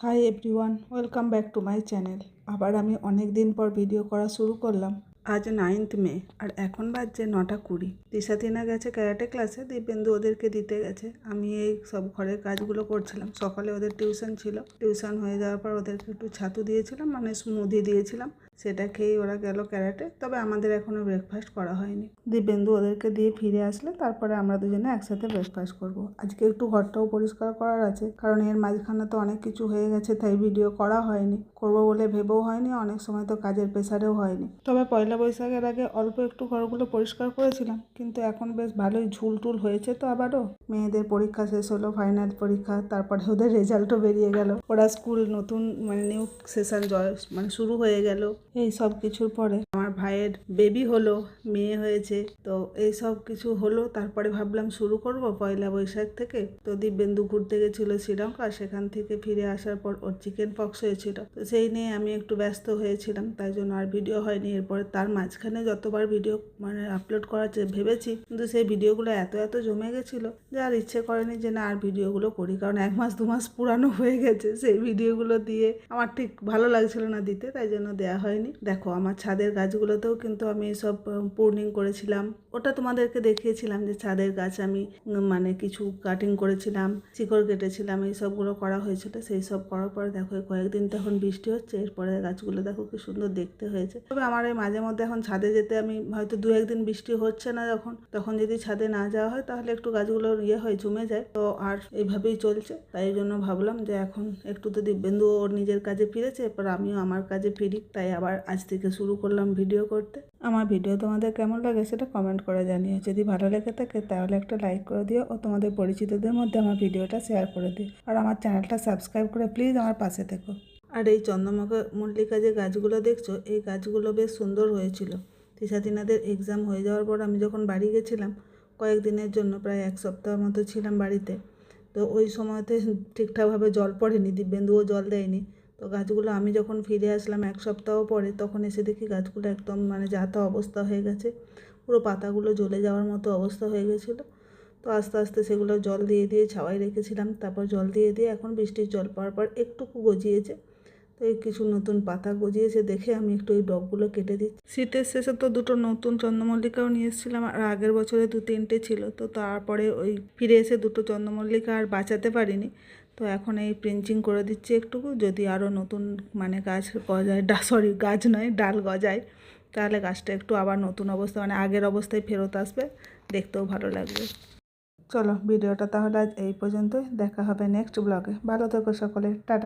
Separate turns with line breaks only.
Hi everyone, welcome back to my channel. আবার আমি অনেক দিন পর ভিডিও করা শুরু করলাম। আজ 9th মে আর এখন বাজছে 9:20। দিশাতিনা গেছে ক্যারাটে ক্লাসে, দিব্যেন্দু ওদেরকে দিতে গেছে। আমি এই সব ঘরের কাজগুলো করছিলাম। সকালে ওদের টিউশন ছিল, টিউশন হয়ে যাওয়ার পর ওদেরকে একটু ছাতু দিয়েছিলাম, মানে স্মুদি দিয়েছিলাম। সেটা খেয়েই ওরা গেল ক্যারাটে। তবে আমাদের এখনও ব্রেকফাস্ট করা হয়নি। দিব্যেন্দু ওদেরকে দিয়ে ফিরে আসলে তারপরে আমরা দুজনে একসাথে ব্রেকফাস্ট করব। আজকে একটু ঘরটাও পরিষ্কার করার আছে, কারণ এর মাঝখানে তো অনেক কিছু হয়ে গেছে, তাই ভিডিও করা হয়নি। করবো বলে ভেবেও হয়নি, অনেক সময় তো কাজের প্রেসারেও হয়নি। তবে পয়লা বৈশাখের আগে অল্প একটু ঘরগুলো পরিষ্কার করেছিলাম, কিন্তু এখন বেশ ভালোই ঝুলটুল হয়েছে। তো আবারও মেয়েদের পরীক্ষা শেষ হলো, ফাইনাল পরীক্ষা, তারপরে ওদের রেজাল্টও বেরিয়ে গেল। ওরা স্কুল নতুন নিউ সেশন শুরু হয়ে গেল। এই সব কিছুর পরে আমার ভাইয়ের বেবি হলো, মেয়ে হয়েছে। তো এই সব কিছু হলো, তারপরে ভাবলাম শুরু করব পয়লা বৈশাখ থেকে। তো দিব্যেন্দু ঘুরতে গেছিল শ্রীলঙ্কা, সেখান থেকে ফিরে আসার পর ওর চিকেন পক্স হয়েছিল। তো সেই নিয়ে আমি একটু ব্যস্ত হয়েছিলাম, তাই জন্য আর ভিডিও হয়নি। এরপরে তার মাঝখানে যতবার ভিডিও আপলোড করার ভেবেছি, কিন্তু সেই ভিডিওগুলো এত জমে গেছিলো যে আর ইচ্ছে করেনি যে না আর ভিডিওগুলো করি, কারণ 1 মাস 2 মাস পুরানো হয়ে গেছে। সেই ভিডিওগুলো দিয়ে আমার ঠিক ভালো লাগছিল না দিতে, তাই জন্য দেওয়া হয়নি। দেখো আমার ছাদের গাছগুলোতেও কিন্তু আমি সব প্রুনিং করেছিলাম। ওটা তোমাদেরকে দেখিয়েছিলাম যে ছাদের গাছ আমি কিছু কাটিং করেছিলাম, শিকড় কেটেছিলাম, এই সবগুলো করা হয়েছিল। সেই সব করার পরে দেখো কয়েকদিন তখন বৃষ্টি হচ্ছে, এরপরে গাছগুলো দেখো কি সুন্দর দেখতে হয়েছে। তবে আমার এই মাঝে মধ্যে এখন ছাদে যেতে আমি হয়তো 2-1 দিন বৃষ্টি হচ্ছে না তখন যদি ছাদে না যাওয়া হয়, তাহলে একটু গাছগুলো হয় জমে যায়। তো আর এইভাবেই চলছে। তাই জন্য ভাবলাম যে এখন একটু তো দিব্যেন্দু ওর নিজের কাজে ফিরেছে, এরপর আমিও আমার কাজে ফিরি। তাই আবার আজ থেকে শুরু করলাম ভিডিও করতে। আমার ভিডিও তোমাদের কেমন লাগে সেটা কমেন্ট করে জানিও। যদি ভালো লেগে থাকে তাহলে একটা লাইক করে দিও ও তোমাদের পরিচিতদের মধ্যে আমার ভিডিওটা শেয়ার করে দিও। আর আমার চ্যানেলটা সাবস্ক্রাইব করে প্লিজ আমার পাশে থেকো। আর এই চন্দ্রমল্লিকা যে গাছগুলো দেখছো, এই গাছগুলো বেশ সুন্দর হয়েছিল। তিশাতিনাদের এক্সাম হয়ে যাওয়ার পর আমি যখন বাড়ি গেছিলাম কয়েকদিনের জন্য, প্রায় 1 সপ্তাহ মতো ছিলাম বাড়িতে। তো ওই সময়তে ঠিকঠাকভাবে জল পড়েনি, দিব্যেন্দুও জল দেয়নি। তো গাছগুলো আমি যখন ফিরে আসলাম 1 সপ্তাহ পরে, তখন এসে দেখি গাছগুলো একদম যা তা অবস্থা হয়ে গেছে। পুরো পাতাগুলো জ্বলে যাওয়ার মতো অবস্থা হয়ে গেছিলো। তো আস্তে আস্তে সেগুলো জল দিয়ে ছাওয়াই রেখেছিলাম। তারপর জল দিয়ে এখন বৃষ্টির জল পাওয়ার পর একটুকু গজিয়েছে। তো এই কিছু নতুন পাতা গজিয়েছে দেখে আমি একটু এই ডগগুলো কেটে দিচ্ছি। শীতের শেষে তো 2টো নতুন চন্দ্রমল্লিকাও নিয়ে এসেছিলাম, আর আগের বছরে 2-3টে ছিল। তো তারপরে ওই ফিরে এসে 2টো চন্দ্রমল্লিকা আর বাঁচাতে পারিনি। তো এখন এই প্রিঞ্চিং করে দিচ্ছি একটুকু, যদি আরও নতুন গাছ গজায়, গাছ নয় ডাল গজায়, তাহলে গাছটা একটু আবার নতুন অবস্থা আগের অবস্থায় ফেরত আসবে, দেখতেও ভালো লাগবে। চলো ভিডিওটা তাহলে আজ এই পর্যন্তই। দেখা হবে নেক্সট ব্লগে। ভালো থেকো সকলে, টাটা।